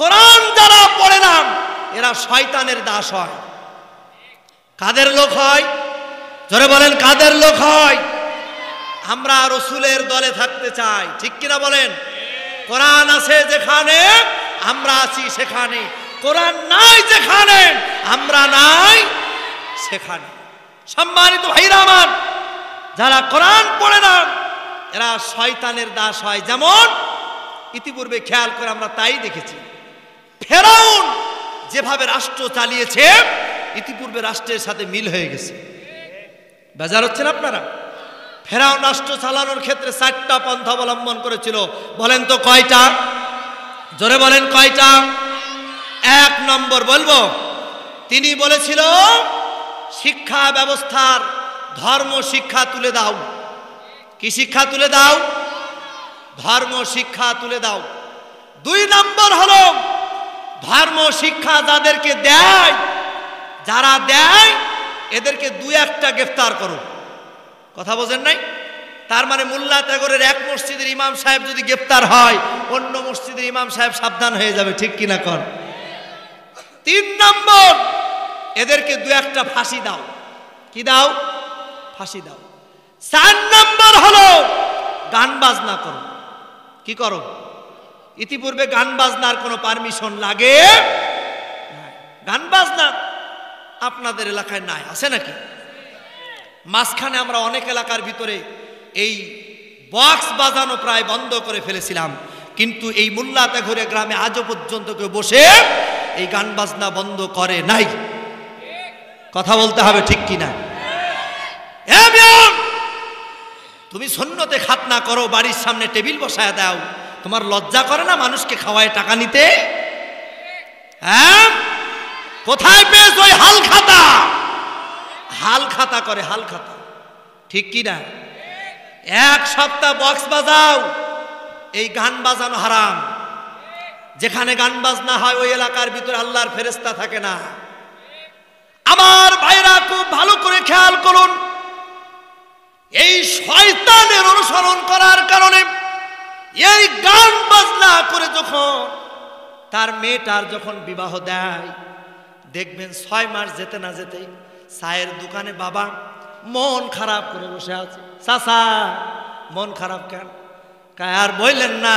কোরআন যারা পড়ে না এরা শয়তানের দাস হয়। কাদের লোক হয়? জোরে বলেন, কাদের লোক হয়? আমরা রাসূলের দলে থাকতে চাই, ঠিক কিনা বলেন? কোরআন আছে যেখানে আমরা আছি সেখানে, কোরআন নাই যেখানে আমরা নাই সেখানে। সম্মানিত ভাইরা আমার, যারা কোরআন পড়ে না এরা শয়তানের দাস হয়। যেমন ইতিপূর্বে খেয়াল করে আমরা তাই দেখেছি, ফেরাউন যেভাবে রাষ্ট্র চালিয়েছে ইতিপূর্বে রাষ্ট্রের সাথে মিল হয়ে গেছে। বেজার হচ্ছেন আপনারা? ফেরাউন রাষ্ট্র চালানোর ক্ষেত্রে 4টা পন্থা অবলম্বন করেছিল। বলেন তো কয়টা? জোরে বলেন কয়টা? 1 নম্বর বলবো, তিনি বলেছিল শিক্ষা ব্যবস্থার ধর্ম শিক্ষা তুলে দাও। কি শিক্ষা তুলে দাও? ধর্ম শিক্ষা তুলে দাও। 2 নম্বর হলো ধর্ম শিক্ষা যাদেরকে দেয়, যারা দেয় এদেরকে 2-1টা গ্রেফতার করো। কথা বোঝেন নাই? তার মানে মোল্লা তাগরের এক মসজিদের ইমাম সাহেব যদি গ্রেফতার হয়, অন্য মসজিদের ইমাম সাহেব সাবধান হয়ে যাবে, ঠিক কিনা কর? 3 নম্বর, এদেরকে 2-1টা ফাঁসি দাও। কি দাও? ফাঁসি দাও। 4 নম্বর হলো গান বাজনা করো। কি করো? ইতিপূর্বে গান বাজনার কোনো পারমিশন লাগে? গান বাজনা আপনাদের এলাকায় নাই, আছে নাকি? মাঝখানে আমরা অনেক এলাকার ভিতরে এই বক্স বাজানো প্রায় বন্ধ করে ফেলেছিলাম, কিন্তু এই মোল্লা তাগরে গ্রামে আজও পর্যন্ত কেউ বসে এই গান বাজনা বন্ধ করে নাই। কথা বলতে হবে, ঠিক কিনা? তুমি সুন্নতে খাতনা করো, বাড়ির সামনে টেবিল বসায় দাও, তোমার লজ্জা করে না মানুষকে খাওয়ায় টাকা নিতে? হ্যাঁ, কোথায় পেয়েছ ওই হাল খাতা? হাল খাতা করে, হাল খাতা, ঠিক কিনা? 1 সপ্তাহ বক্স বাজাও, এই গান বাজানো হারাম। যেখানে গান বাজনা হয় ওই এলাকার ভিতরে আল্লাহর ফেরেশতা থাকে না। আমার ভাইরা খুব ভালো করে খেয়াল করুন, এই শয়তানের অনুসরণ করার কারণে এই গান বাজনা করে যখন তার মেয়েটার যখন বিবাহ দেয়, দেখবেন 6 মাস যেতে না যেতেই চায়ের দোকানে বাবা মন খারাপ করে বসে আছে। চাচা মন খারাপ কেন? আর বললেন না,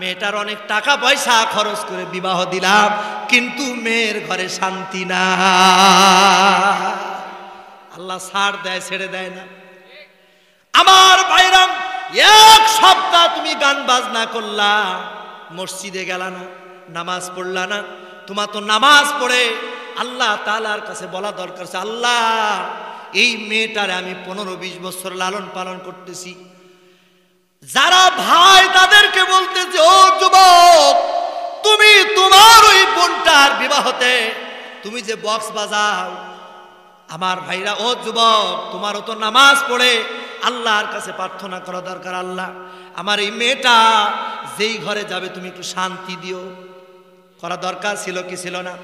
মেয়েটার অনেক টাকা পয়সা খরচ করে বিবাহ দিলাম, কিন্তু মেয়ের ঘরে শান্তি না। আল্লাহ ছাড় দেয়, ছেড়ে দেয় না। আমার ভাইরাম, 1 সপ্তাহ তুমি গান বাজনা করলা, মসজিদে গেলা না, নামাজ পড়লা না। তোমার তো নামাজ পড়ে আল্লাহ তাআলার কাছে বলা দরকার, আল্লাহ এই মেয়েটারে আমি 15-20 বছর লালন পালন করতেছি। যারা ভাই তাদেরকে বলতেছে, ও যুবক, তুমি তোমার ওই বোনটার বিবাহতে তুমি যে বক্স বাজাও, আমার ভাইরা ও যুবক, তোমারও তো নামাজ পড়ে আল্লাহর কাছে প্রার্থনা করা দরকার, আল্লাহ আমার এই মেয়েটা যেই ঘরে যাবে তুমি একটু শান্তি দিও। করা দরকার ছিল কি ছিল না?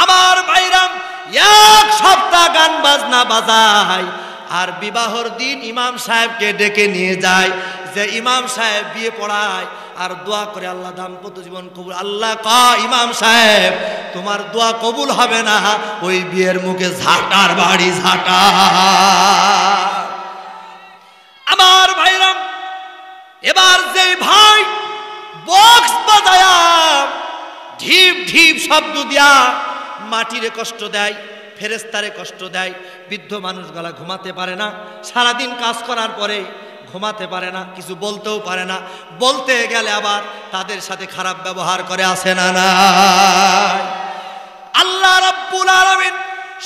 আমার ভাইরাম, 1 সপ্তাহ গান বাজনা বাজায়, আর বিবাহর দিন ইমাম সাহেবকে ডেকে নিয়ে যায়, যে ইমাম সাহেব বিয়ে পড়ায় আর দোয়া করে আল্লাহ দাম্পত্য জীবন কবুল। আল্লাহ কয়, ইমাম সাহেব তোমার দোয়া কবুল হবে না, ওই বিয়ের মুখে ঝাঁটার বাড়ি ঝাঁটা। আমার ভাইরাম, এবার যে ভাই বক্স বাজায়া ঢিপ ঢিপ শব্দ দিয়া মাটিরে কষ্ট দেয়, ফেরেশতারে কষ্ট দেয়, বৃদ্ধ মানুষ গলা ঘুমাতে পারে না, সারাদিন কাজ করার পরে ঘুমাতে পারে না, কিছু বলতেও পারে না, বলতে গেলে আবার তাদের সাথে খারাপ ব্যবহার করে, আসে না না? আল্লাহ রাব্বুল আলামিন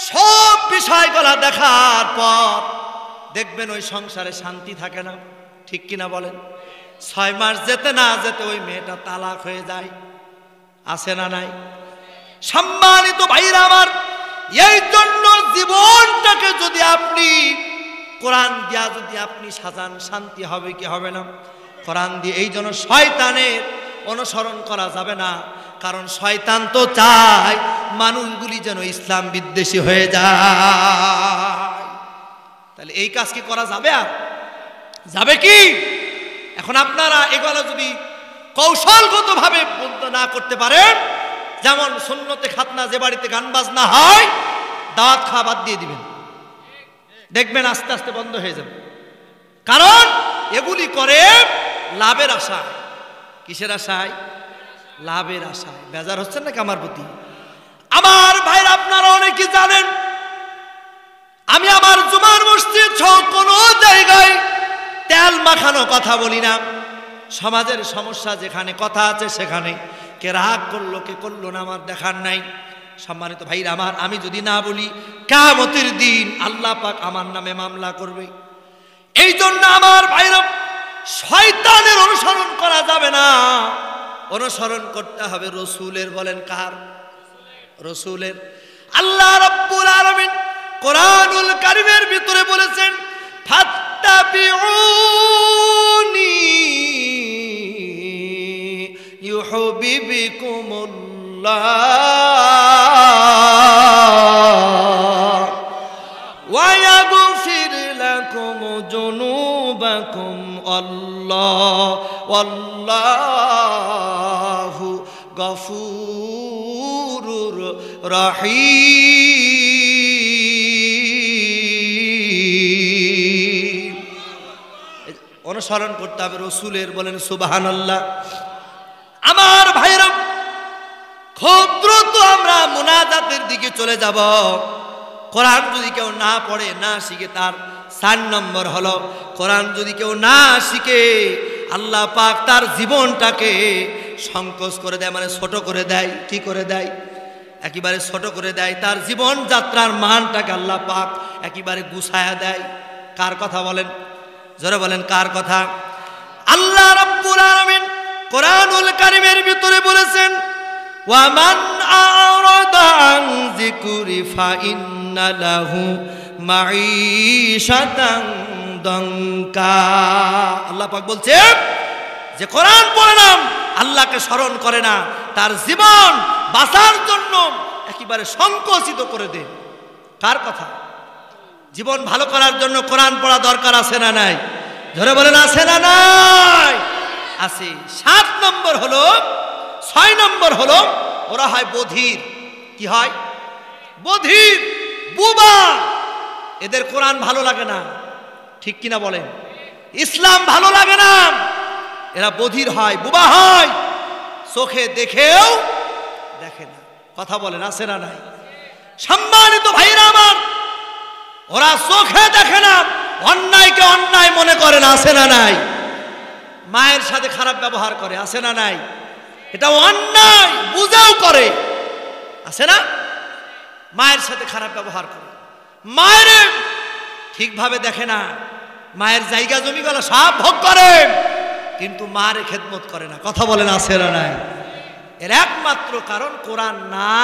সব বিষয়গুলো দেখার পর দেখবেন ওই সংসারে শান্তি থাকে না, ঠিক কিনা বলেন? 6 মাস যেতে না যেতে ওই মেয়েটা তালাক হয়ে যায়, আসে না নাই? সম্মানিত ভাইরা আমার, এই জন্য জীবনটাকে যদি আপনি কোরআন দিয়া যদি আপনি সাজান, শান্তি হবে কি হবে না? কোরআন দিয়ে। এই জন্য শয়তানের অনুসরণ করা যাবে না, কারণ শয়তান তো চায় মানুষগুলি যেন ইসলাম বিদ্বেষী হয়ে যায়। তাহলে এই কাজ কি করা যাবে? আর যাবে কি? এখন আপনারা এগুলো যদি কৌশলগতভাবে বন্ধ না করতে পারেন, যেমন সুন্নতে খাতনা, যে বাড়িতে গান বাজনা হয় দাওয়াত খাওয়া বাদ দিয়ে দিবেন, দেখবেন আস্তে আস্তে বন্ধ হয়ে যাবে। কারণ এগুলি করে লাভের আশায়। কিসের আশায়? লাভের আশায়। বেজার হচ্ছেন নাকি আমার প্রতি? আমার ভাইরা, আপনারা অনেকে জানেন আমি আমার জুমার মসজিদ সহ কোনো জায়গায় তেল মাখানো কথা বলি না। সমাজের সমস্যা যেখানে কথা আছে সেখানে কে রাগ করলো কে করলো না আমার দেখার নাই। সম্মানিত ভাইরা আমার, আমি যদি না বলি কিয়ামতের দিন আল্লাহ পাক আমার নামে মামলা করবে। এই জন্য আমার ভাইরা, শয়তানের অনুসরণ করা যাবে না, অনুসরণ করতে হবে রসুলের। বলেন কার? রসুলের। আল্লাহ রাব্বুল আলামিন কোরআনুল কারীমের ভিতরে বলেছেন, ফাত্তাবিউনি ইউহিব্বুকুমুল্লাহ ওয়া ইয়াগফির লাকুম যুনুবাকুম আল্লাহু গফুরুর রহিম। অনুসরণ করতে হবে রসুলের। বলেন সুবহানাল্লাহ। আমার ভাইরা, খুব দ্রুত আমরা মুনাজাতের দিকে চলে যাব। কোরআন যদি কেউ না পড়ে না শিখে, তার 4 নম্বর হলো, কোরআন যদি কেউ না শিখে আল্লাহ পাক তার জীবনটাকে সংকোচ করে দেয়, মানে ছোট করে দেয়। কি করে দেয়? একেবারে ছোট করে দেয়। তার জীবন যাত্রার মানটাকে আল্লাহ পাক একেবারে গুছায়া দেয়। কার কথা বলেন? জোরে বলেন কার কথা? আল্লাহ রাব্বুল আলামিন কোরআনুল কারীমের ভিতরে বলেছেন, ওয়ামান আ'রাদা আন যিকরি ফাইন্না লাহু মাঈশাতান দাঙ্কা। আল্লাহ পাক বলছে যে কোরআন পড়ে না, আল্লাহকে স্মরণ করে না, তার জীবন বাঁচার জন্য একেবারে সংকুচিত করে দেয়। কার কথা? জীবন ভালো করার জন্য কোরআন পড়া দরকার আছে না নাই? ধরে বলেন আছে না নাই? আছে। 7 নম্বর হলো, 6 নম্বর হলো, ওরা হয় বধির। কি হয়? বধির, বুবা। এদের কোরআন ভালো লাগে না, ঠিক কিনা বলেন? ইসলাম ভালো লাগে না, এরা বধির হয়, বুবা হয়, চোখে দেখেও দেখে না। কথা বলেন আছে না নাই? সম্মানিত ভাইরা আমার, ওরা চোখে দেখে না, অন্যায়কে অন্যায় মনে করে না। আছে না নাই? মায়ের সাথে খারাপ ব্যবহার করে। আছে না নাই? এটা অন্যায় বুঝেও করে। আছে না? মায়ের সাথে খারাপ ব্যবহার করে, মায়ের ঠিকভাবে দেখে না, মায়ের জায়গা জমিগুলো সব ভোগ করে, কিন্তু মার খেদমত করে না। কথা বলেন আছে না নাই? এর একমাত্র কারণ কোরআন না।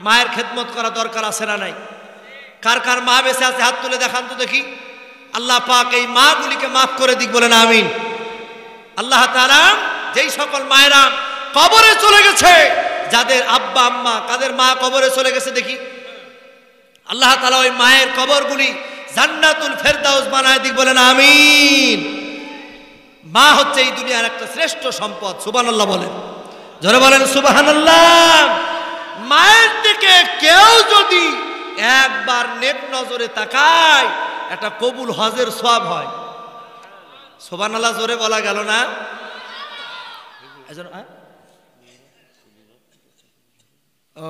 মায়ের খেদমত করা দরকার আছে না নাই? কার কার মা বেঁচে আছে হাত তুলে দেখান তো দেখি। আল্লাহ পাক এই মাগুলিকে মাফ করে দিক, বলেন আমিন। আল্লাহ তাআলা যেই সকল মায়েরা কবরে চলে গেছে, যাদের আব্বা আম্মা, কাদের মা কবরে চলে গেছে দেখি, আল্লাহ তাআলা ওই মায়ের কবরগুলি জান্নাতুল ফেরদাউস বানায় দিক, বলেন আমিন। মা হচ্ছে এই দুনিয়ার একটা শ্রেষ্ঠ সম্পদ। সুবহানাল্লাহ বলেন, জোরে বলেন সুবহানাল্লাহ। মায়ের দিকে কেউ যদি একবার নেক নজরে তাকায়, একটা কবুল হজের সওয়াব হয়। সুবহানাল্লাহ জোরে বলা গেল না? ও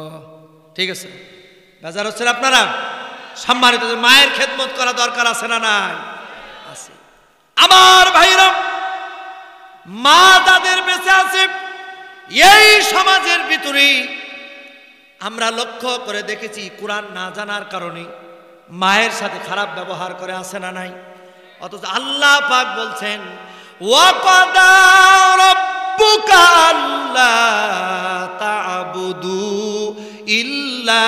ঠিক আছে, বাজার হচ্ছেন আপনারা। সম্মানিত, মায়ের খেদমত করা দরকার আছে না নাই? আছে। আমার ভাইরা, মা তাদের বেঁচে আছে, এই সমাজের ভিতরে আমরা লক্ষ্য করে দেখেছি কোরআন না জানার কারণে মায়ের সাথে খারাপ ব্যবহার করে। আছে না নাই? অথচ আল্লাহ পাক বলছেন, ওয়াকাদা রাব্বুকা আল্লা তা'বুদু ইল্লা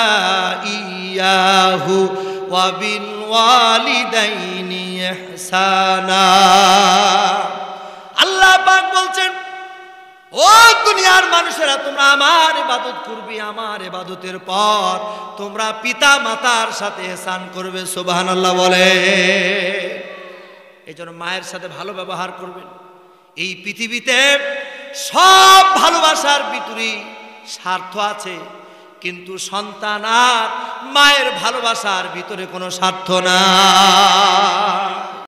ইয়াহু ওয়া বিল ওয়ালিদাইনি ইহসানা। আল্লাহ পাক বলছেন, ও দুনিয়ার মানুষেরা, তোমরা আমার ইবাদত করবে, আমার ইবাদতের পর তোমরা পিতা মাতার সাথে ইহসান করবে। সুবহানাল্লাহ বলে। এই জন্য মায়ের সাথে ভালো ব্যবহার করবেন। এই পৃথিবীতে সব ভালোবাসার ভিতরে স্বার্থ আছে, কিন্তু সন্তান আর মায়ের ভালোবাসার ভিতরে কোনো স্বার্থ নাই।